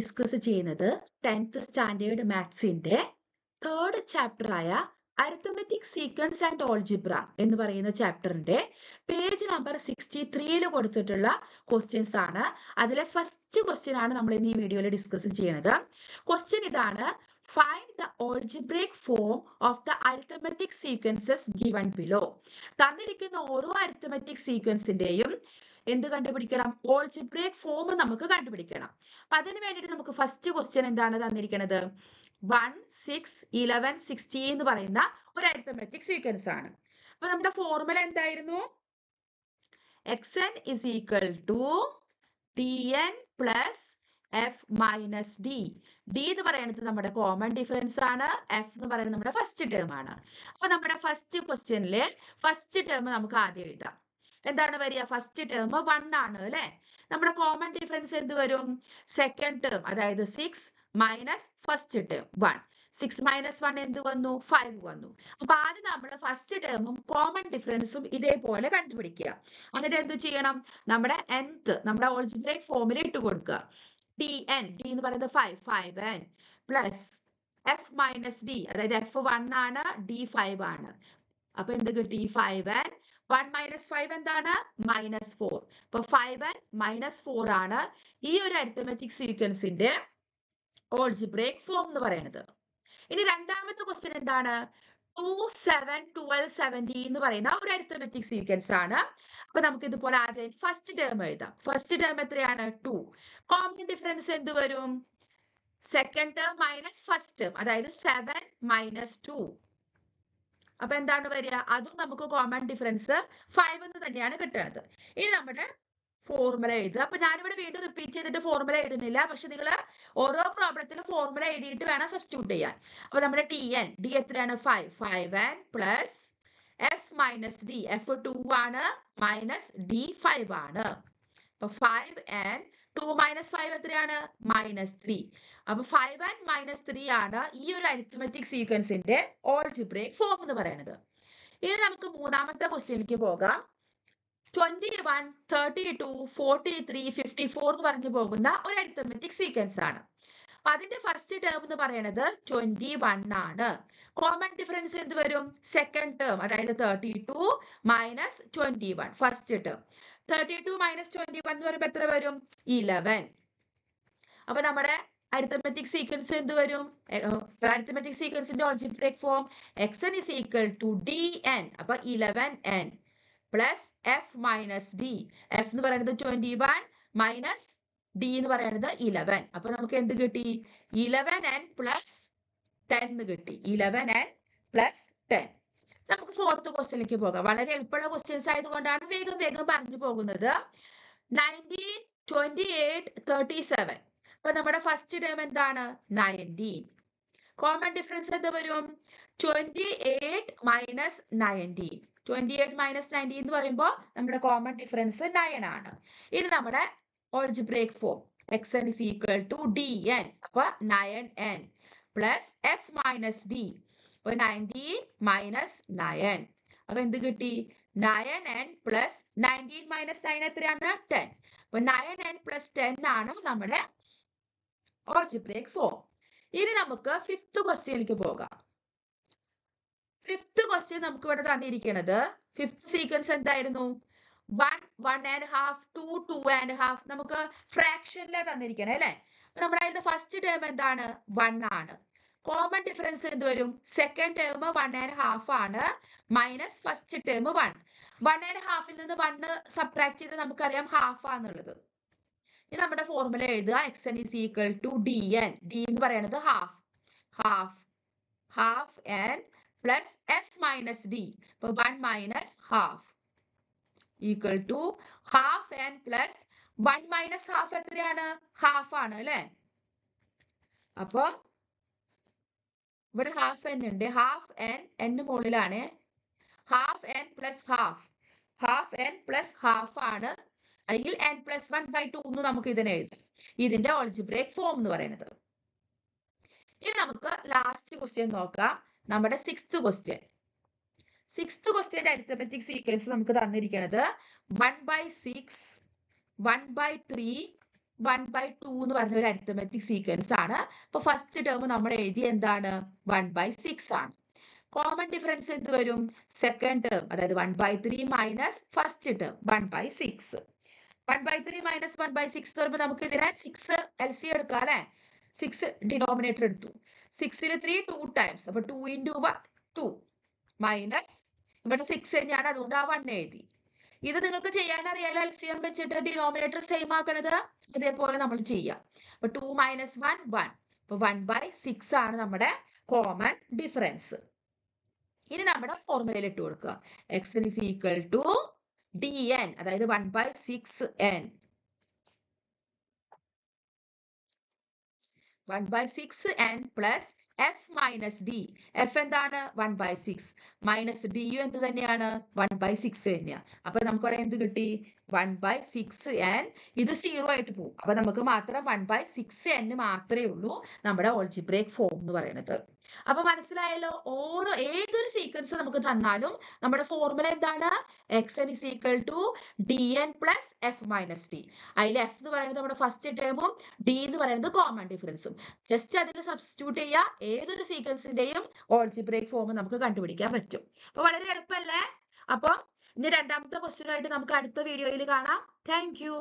Discuss ചെയ്യുന്നത് 10th standard മാത്സിന്റെ third chapter ആയ arithmetic sequence and algebra എന്ന് പറയുന്ന ചാപ്റ്ററിന്റെ പേജ് നമ്പർ 63 കൊടുത്തിട്ടുള്ള ക്വസ്റ്റ്യൻസ് ആണ്. അതിലെ ഫസ്റ്റ് ക്വസ്റ്റ്യൻ ആണ് നമ്മൾ ഇന്ന് ഈ വീഡിയോയിൽ ഡിസ്കസ് ചെയ്യുന്നത്. ക്വസ്റ്റ്യൻ ഇതാണ്: find the algebraic form of the arithmetic sequences given below. തന്നിരിക്കുന്ന ഓരോ അരിത്തമെറ്റിക് സീക്വൻസിന്റെയും എന്ത് കണ്ടുപിടിക്കണം? ഓൾജിബ്രൈക് ഫോം നമുക്ക് കണ്ടുപിടിക്കണം. അപ്പൊ അതിന് വേണ്ടിയിട്ട് നമുക്ക് ഫസ്റ്റ് ക്വസ്റ്റ്യൻ എന്താണ് തന്നിരിക്കുന്നത്? 1, 6, 11, 16 എന്ന് പറയുന്ന ഒരു അരിത്തമെറ്റിക് സീക്വൻസ് ആണ്. അപ്പൊ നമ്മുടെ ഫോർമുല എന്തായിരുന്നു? xn is equal to tn plus f minus d. d എന്ന് പറയുന്നത് നമ്മുടെ കോമൺ ഡിഫറൻസ് ആണ്. f എന്ന് പറയുന്നത് നമ്മുടെ ഫസ്റ്റ് ടേം ആണ്. അപ്പൊ നമ്മുടെ ഫസ്റ്റ് ക്വസ്റ്റ്യനിലെ ഫസ്റ്റ് ടേം നമുക്ക് ആദ്യം എഴുതാം. എന്താണ് വരിക? ഫസ്റ്റ് ടേം 1 ആണ് അല്ലെ? നമ്മുടെ കോമൺ ഡിഫറൻസ് എന്ത് വരും? സെക്കൻഡ് ടേം, അതായത് 6 മൈനസ് ഫസ്റ്റ് ടേം 1. 6 മൈനസ് 1 എന്ത് വന്നു? 5 വന്നു. അപ്പൊ ആദ്യം നമ്മൾ ഫസ്റ്റ് ടേമും കോമൺ ഡിഫറൻസും ഇതേപോലെ കണ്ടുപിടിക്കുക. എന്നിട്ട് എന്ത് ചെയ്യണം? നമ്മുടെ nth, നമ്മുടെ ഓൾജിബ്രൈക് ഫോമിൽ ഇട്ട് കൊടുക്കുക. tn, d എന്ന് പറയുന്നത് 5n plus f minus d, അതായത് f 1 ആണ്, d 5 ആണ്. അപ്പൊ എന്ത് കിട്ടി? 5n 1 മൈനസ് 5 എന്താണ്? മൈനസ് 4. അപ്പൊ 5n മൈനസ് 4 ആണ് ഈ ഒരു അരിത്തമെറ്റിക് സീക്വൻസിന്റെ ഓൾജിബ്രൈക് ഫോം എന്ന് പറയുന്നത്. ഇനി രണ്ടാമത്തെ ക്വസ്റ്റ്യൻ എന്താണ്? 2, 7, 12, 17 എന്ന് പറയുന്ന ഒരു അരിത്തമെറ്റിക് സീക്വൻസ് ആണ്. അപ്പൊ നമുക്ക് ഇതുപോലെ ആദ്യം ഫസ്റ്റ് ടേം എഴുതാം. ഫസ്റ്റ് ടേം എത്രയാണ്? 2. കോമൺ ഡിഫറൻസ് എന്ത് വരും? Second term minus first term, അതായത് 7 മൈനസ് 2. അപ്പൊ എന്താണ് വരിക? അതും നമുക്ക് കോമൺ ഡിഫറൻസ് 5 എന്ന് തന്നെയാണ് കിട്ടുന്നത്. ഇനി നമ്മുടെ ഫോർമുല എഴുതുക. അപ്പൊ ഞാനിവിടെ വീണ്ടും റിപ്പീറ്റ് ചെയ്തിട്ട് ഫോർമുല എഴുതുന്നില്ല, പക്ഷെ നിങ്ങൾ ഓരോ പ്രോബ്ലത്തിലും ഫോർമുല എഴുതിയിട്ട് വേണം സബ്സ്റ്റിറ്റ്യൂട്ട് ചെയ്യാൻ. അപ്പൊ നമ്മുടെ d എത്രയാണ്? 5n plus F minus D, F 2 ആണ്, മൈനസ് d 5 ആണ്. അപ്പൊ 5n 2 മൈനസ് 5 എത്രയാണ്? മൈനസ് 3. അപ്പൊ 5n മൈനസ് 3 ആണ് ഈ ഒരു അരിത്തമെറ്റിക് സീക്വൻസിന്റെ ഓൾജിബ്രൈക് ഫോം എന്ന് പറയുന്നത്. ഇനി നമുക്ക് മൂന്നാമത്തെ ക്വസ്റ്റ്യനിലേക്ക് പോകാം. 21, 32, 43, 54 എന്ന് പറഞ്ഞു പോകുന്ന ഒരു അരിത്തമെറ്റിക് സീക്വൻസ് ആണ്. അപ്പൊ അതിന്റെ ഫസ്റ്റ് ടേം എന്ന് പറയുന്നത് 21 ആണ്. കോമൺ ഡിഫറൻസ് എന്ത് വരും? സെക്കൻഡ് ടേം, അതായത് 32 മൈനസ് 21, ഫസ്റ്റ് ടേം. 32 മൈനസ് 21 എന്ന് പറയുമ്പോൾ എത്ര വരും? 11. അപ്പൊ നമ്മുടെ അരിത്തമെറ്റിക് സീക്വൻസ് എന്ത് വരും? അരിത്തമെറ്റിക് സീക്വൻസിന്റെ algebraic form xn is equal to dn. അപ്പൊ 11n plus F minus D. F എന്ന് പറയുന്നത് 21 മൈനസ് ഡി എന്ന് പറയുന്നത് 11. അപ്പൊ നമുക്ക് എന്ത് കിട്ടി? 11n പ്ലസ് 10 എന്ന് കിട്ടി. 11n plus 10. നമുക്ക് ഫോർത്ത് ക്വസ്റ്റ്യനിലേക്ക് പോകാം. വളരെ എളുപ്പമുള്ള ക്വസ്റ്റ്യൻസ് ആയതുകൊണ്ടാണ് വേഗം വേഗം പറഞ്ഞു പോകുന്നത്. 19, 28, 37. അപ്പൊ നമ്മുടെ ഫസ്റ്റ് ടേം എന്താണ്? 19. കോമൺ ഡിഫറൻസ് എന്ത് വരും? 28 മൈനസ് 19. 28 മൈനസ് 19 എന്ന് പറയുമ്പോൾ നമ്മുടെ കോമൺ ഡിഫറൻസ് 9 ആണ്. ഇത് നമ്മുടെ algebraic form xn is equal to dn. അപ്പൊ 9n plus F minus d. അപ്പൊ 19 മൈനസ് 9. അപ്പൊ എന്ത് കിട്ടി? 9n പ്ലസ് 19 മൈനസ് 9 എത്രയാണ്? 10. അപ്പൊ 9n പ്ലസ് 10 ആണ് നമ്മുടെ ഓൾജിബ്രൈക് ഫോം. ഇനി നമുക്ക് ഫിഫ്ത്ത് ക്വസ്റ്റ്യനിലേക്ക് പോകാം. ഫിഫ്ത്ത് ക്വസ്റ്റ്യൻ നമുക്ക് ഇവിടെ തന്നിരിക്കുന്നത് ഫിഫ്ത്ത് സീക്വൻസ് എന്തായിരുന്നു? 1, 1.5, 2, 2.5. നമുക്ക് ഫ്രാക്ഷനിലാണ് തന്നിരിക്കണേ അല്ലെ? നമ്മുടെ അതിന്റെ ഫസ്റ്റ് ടേം എന്താണ്? 1 ആണ്. കോമൺ ഡിഫറൻസ് എന്ത് വരും? സെക്കൻഡ് ടേം 1.5 ആണ്, മൈനസ് ഫസ്റ്റ് ടേം 1. 1.5 നിന്ന് 1 സബ്ട്രാക്ട് ചെയ്ത് നമുക്കറിയാം ഹാഫ് ആണെന്നുള്ളത്. ഇനി നമ്മുടെ ഫോർമുല എഴുതുക. xn is equal to dn. d എന്ന് പറയുന്നത് half n plus F minus d. അപ്പൊ 1 minus half equal to half n plus 1 minus half എത്രയാണ്? ഹാഫ് ആണ് അല്ലെ? അപ്പൊ ഇവിടെ ഹാഫ് n ഉണ്ട്. ഹാഫ് n മുകളിലാണ്. Half n plus half n plus half ആണ്, അല്ലെങ്കിൽ n+1/2 എന്ന് നമുക്ക് ഇതിനെ എഴുതാം. ഇതിന്റെ ഓൾജിബ്രൈക് ഫോം എന്ന് പറയുന്നത്. ഇനി നമുക്ക് ലാസ്റ്റ് ക്വസ്റ്റ്യൻ നോക്കാം. നമ്മുടെ സിക്സ്ത് ക്വസ്റ്റ്യന്റെ അരിത്തമെറ്റിക് സീക്വൻസ് നമുക്ക് തന്നിരിക്കുന്നത് 1/6, 1/3, 1/2 എന്ന് പറഞ്ഞ ഒരു അരിത്തമെറ്റിക് സീക്വൻസ് ആണ്. അപ്പൊ ഫസ്റ്റ് ടേം നമ്മൾ എഴുതി എന്താണ് 1/6 ആണ്. കോമൺ ഡിഫറൻസ് എന്ത് വരും? സെക്കൻഡ് ടേം, അതായത് 1/3 മൈനസ് ഫസ്റ്റ് ടേം 1/6. 1/3 മൈനസ് 1/6 വരുമ്പോൾ നമുക്ക് ഇതിനെ 6 LCM എടുക്കാം അല്ലെ. 6 ഡിനോമിനേറ്റർ എടുത്തു. 6ന് 3 2 ടൈംസ്, അപ്പൊ 2 into 1 2 മൈനസ് ഇവിടെ 6 തന്നെയാണ്, അതുകൊണ്ട് ആ 1 എഴുതി. ഇത് നിങ്ങൾക്ക് ചെയ്യാൻ അറിയാലോ, LCM വെച്ചിട്ട് ഡിനോമിനേറ്റർ സെയിം ആക്കണത്. ഇതേപോലെ നമ്മൾ ചെയ്യാം. അപ്പൊ 2 മൈനസ് 1 1. അപ്പൊ 1/6 ആണ് നമ്മുടെ കോമൺ ഡിഫറൻസ്. ഇനി നമ്മുടെ ഫോർമുലയിൽ ഇട്ട് കൊടുക്കുക. x is equal to dn, അതായത് 1/6n. 1/6n plus f minus d. f എന്താണ് 1/6 മൈനസ് d എന്ത് തന്നെയാണ് 1/6 തന്നെയാണ്. അപ്പൊ നമുക്കവിടെ എന്ത് കിട്ടി 1/6n. ഇത് 0 ആയിട്ട് പോകും. അപ്പൊ നമുക്ക് മാത്രം 1/6n മാത്രമേ ഉള്ളൂ നമ്മുടെ ഓൾജിബ്രേക്ക് ഫോം എന്ന് പറയുന്നത്. അപ്പൊ മനസ്സിലായല്ലോ, ഏതൊരു സീക്വൻസ് നമുക്ക് തന്നാലും നമ്മുടെ ഫോർമുല എന്താണ്? xn is equal to dn plus f minus d. അതിൽ f എന്ന് പറയുന്നത് നമ്മുടെ ഫസ്റ്റ് ടേമും d എന്ന് പറയുന്നത് കോമൺ ഡിഫറൻസും. ജസ്റ്റ് അതിൽ സബ്സ്റ്റിറ്റ്യൂട്ട് ചെയ്യുക, ഏതൊരു സീക്വൻസിന്റെയും ഓൾജിബ്രേക്ക് ഫോം നമുക്ക് കണ്ടുപിടിക്കാൻ പറ്റും. അപ്പൊ വളരെ എളുപ്പമല്ലേ? അപ്പൊ ഇനി രണ്ടാമത്തെ ക്വസ്റ്റ്യൻ ആയിട്ട് നമുക്ക് അടുത്ത വീഡിയോയിൽ കാണാം. Thank you.